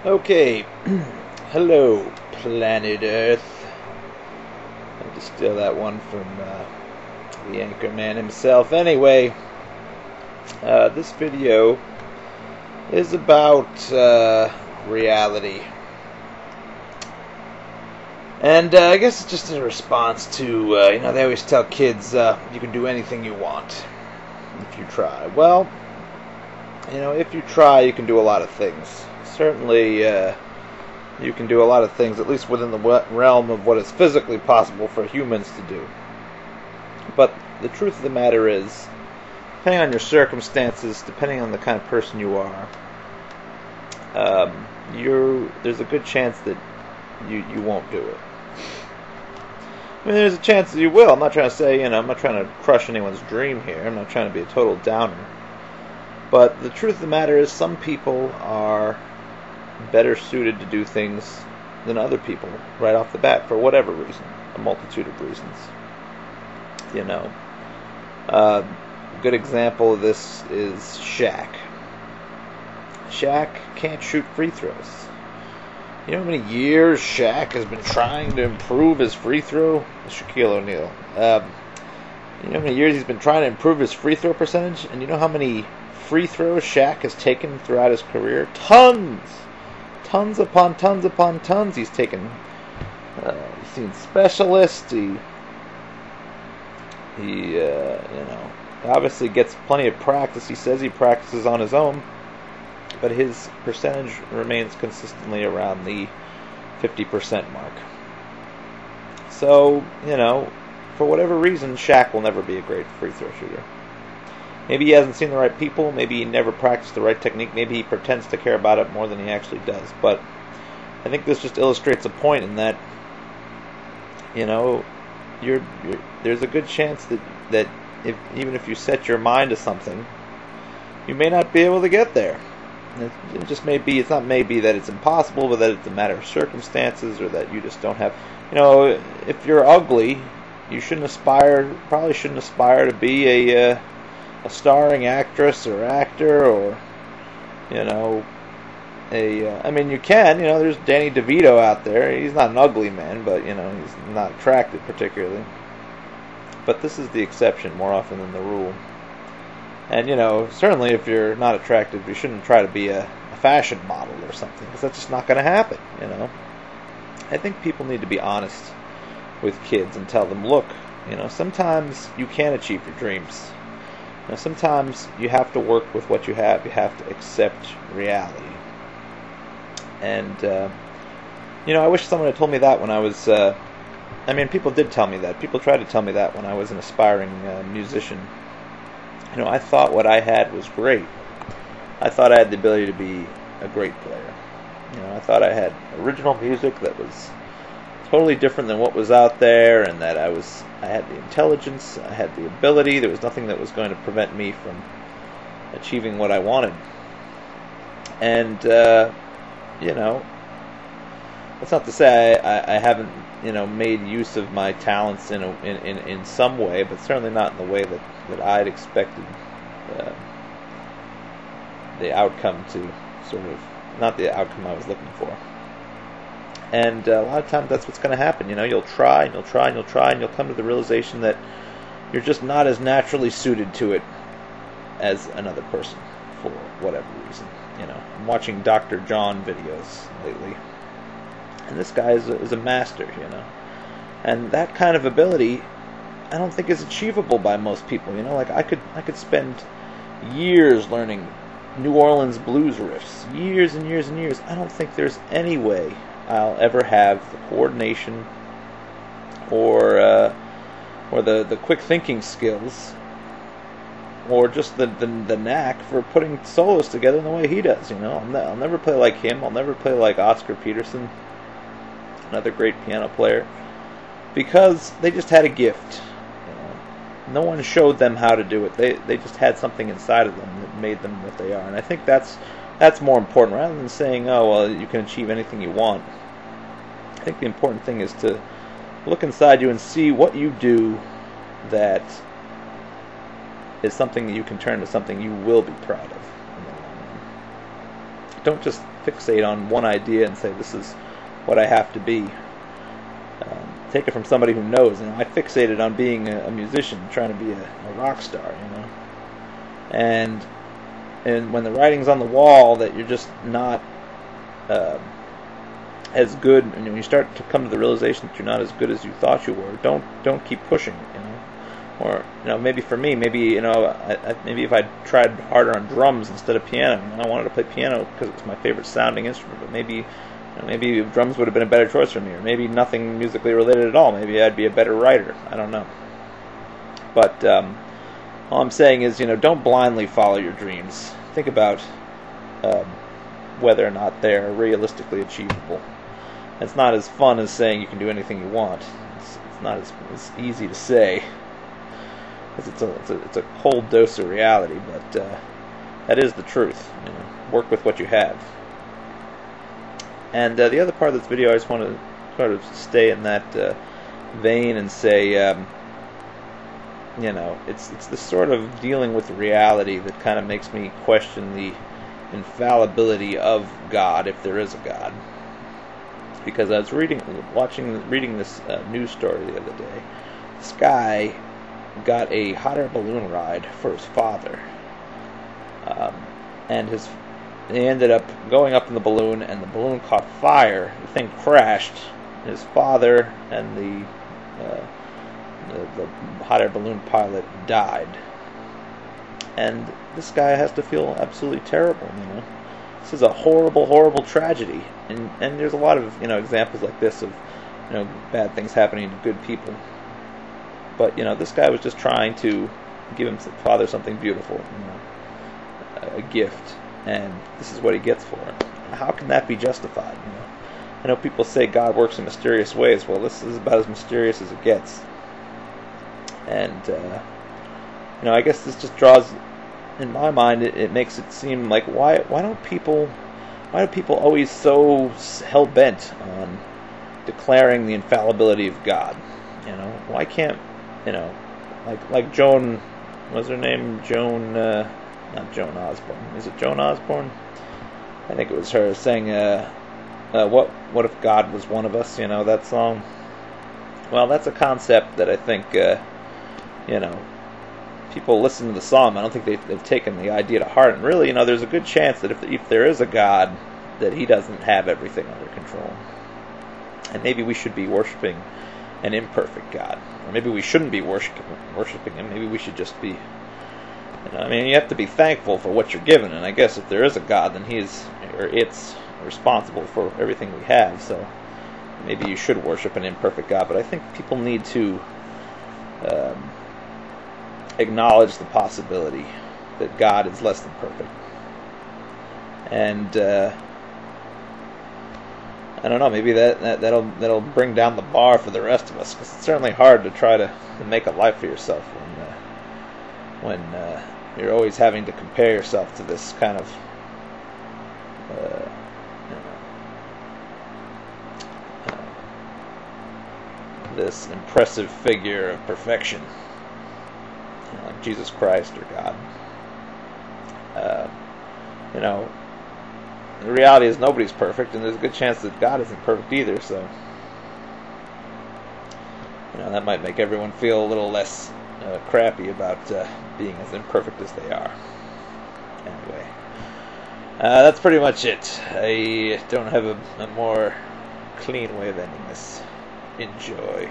Okay, hello, planet Earth. I had to steal that one from the anchor man himself. Anyway, this video is about reality. And I guess it's just in response to, they always tell kids you can do anything you want if you try. Well, if you try, you can do a lot of things. Certainly, you can do a lot of things, at least within the realm of what is physically possible for humans to do. But the truth of the matter is, depending on your circumstances, depending on the kind of person you are, there's a good chance that you won't do it. I mean, there's a chance that you will. I'm not trying to say, I'm not trying to crush anyone's dream here. I'm not trying to be a total downer. But the truth of the matter is, some people are better suited to do things than other people right off the bat, for whatever reason. A multitude of reasons. A good example of this is Shaq. Shaq can't shoot free throws. You know how many years Shaq has been trying to improve his free throw? Shaquille O'Neal. You know how many years he's been trying to improve his free throw percentage? And you know how many free throws Shaq has taken throughout his career? Tons! Tons upon tons upon tons he's taken. He's seen specialists. He obviously gets plenty of practice. He says he practices on his own, but his percentage remains consistently around the 50% mark. So, for whatever reason, Shaq will never be a great free throw shooter. Maybe he hasn't seen the right people, maybe he never practiced the right technique, maybe he pretends to care about it more than he actually does. But I think this just illustrates a point in that, there's a good chance that even if you set your mind to something, you may not be able to get there. It just may be, it's not maybe that it's impossible, but that it's a matter of circumstances, or that you just don't have, if you're ugly, you probably shouldn't aspire to be a starring actress or actor, or, I mean, you can, there's Danny DeVito out there. He's not an ugly man, but, he's not attractive particularly. But this is the exception more often than the rule. And, certainly if you're not attractive, you shouldn't try to be a fashion model or something, because that's just not going to happen, I think people need to be honest with kids and tell them, look, sometimes you can achieve your dreams. Sometimes you have to work with what you have. You have to accept reality. And, I wish someone had told me that when I was, people did tell me that. People tried to tell me that when I was an aspiring musician. I thought what I had was great. I thought I had the ability to be a great player. I thought I had original music that was totally different than what was out there, and that I had the intelligence, I had the ability. There was nothing that was going to prevent me from achieving what I wanted. And that's not to say I haven't made use of my talents in some way, but certainly not in the way that I'd expected the outcome to not the outcome I was looking for. And a lot of times that's what's going to happen. You'll try and you'll try and you'll try, and you'll come to the realization that you're just not as naturally suited to it as another person for whatever reason. I'm watching Dr. John videos lately, and this guy is a master, and that kind of ability I don't think is achievable by most people. Like I could spend years learning New Orleans blues riffs, years and years and years. I don't think there's any way I'll ever have the coordination or the quick thinking skills, or just the knack for putting solos together in the way he does. I'll never play like him. I'll never play like Oscar Peterson, another great piano player, because they just had a gift. No one showed them how to do it. They just had something inside of them that made them what they are. And I think that's more important, rather than saying, oh, well, you can achieve anything you want. I think the important thing is to look inside you and see what you do that is something that you can turn to something you will be proud of in the long run. don't just fixate on one idea and say this is what I have to be. Take it from somebody who knows. I fixated on being a musician, trying to be a rock star, and when the writing's on the wall that you're just not as good, and when you start to come to the realization that you're not as good as you thought you were, don't keep pushing, Or maybe for me, maybe if I tried harder on drums instead of piano, I wanted to play piano because it was my favorite sounding instrument, but maybe drums would have been a better choice for me, or maybe nothing musically related at all. Maybe I'd be a better writer. I don't know. But all I'm saying is, don't blindly follow your dreams. Think about whether or not they're realistically achievable. It's not as fun as saying you can do anything you want. It's not as easy to say, because it's a cold dose of reality. But that is the truth. Work with what you have. And the other part of this video, I just want to sort of stay in that vein and say, it's this sort of dealing with reality that kind of makes me question the infallibility of God, if there is a God. Because I was reading this news story the other day. This guy got a hot air balloon ride for his father, and he ended up going up in the balloon, and the balloon caught fire. The thing crashed. His father and the hot air balloon pilot died. And this guy has to feel absolutely terrible, This is a horrible, horrible tragedy. And there's a lot of, examples like this of, bad things happening to good people. But, this guy was just trying to give his father something beautiful, a gift. And this is what he gets for it. How can that be justified? I know people say God works in mysterious ways. Well, this is about as mysterious as it gets. And I guess this just draws, in my mind, it makes it seem like why do people always so hell bent on declaring the infallibility of God? Why can't like Joan, what's her name? Not Joan Osborne. Is it Joan Osborne? I think it was her saying, what if God was one of us? That song. Well, that's a concept that I think, people listen to the song. I don't think they've taken the idea to heart. And really, there's a good chance that if there is a God, that He doesn't have everything under control. And maybe we should be worshiping an imperfect God, or maybe we shouldn't be worshiping Him. Maybe we should just be. You have to be thankful for what you're given, and I guess if there is a God, then it's responsible for everything we have. So maybe you should worship an imperfect God. But I think people need to acknowledge the possibility that God is less than perfect. And I don't know, maybe that'll bring down the bar for the rest of us, because it's certainly hard to try to make a life for yourself when you're always having to compare yourself to this kind of this impressive figure of perfection, like Jesus Christ or God. The reality is nobody's perfect, and there's a good chance that God isn't perfect either, so that might make everyone feel a little less crappy about being as imperfect as they are. Anyway, that's pretty much it. I don't have a more clean way of ending this. Enjoy.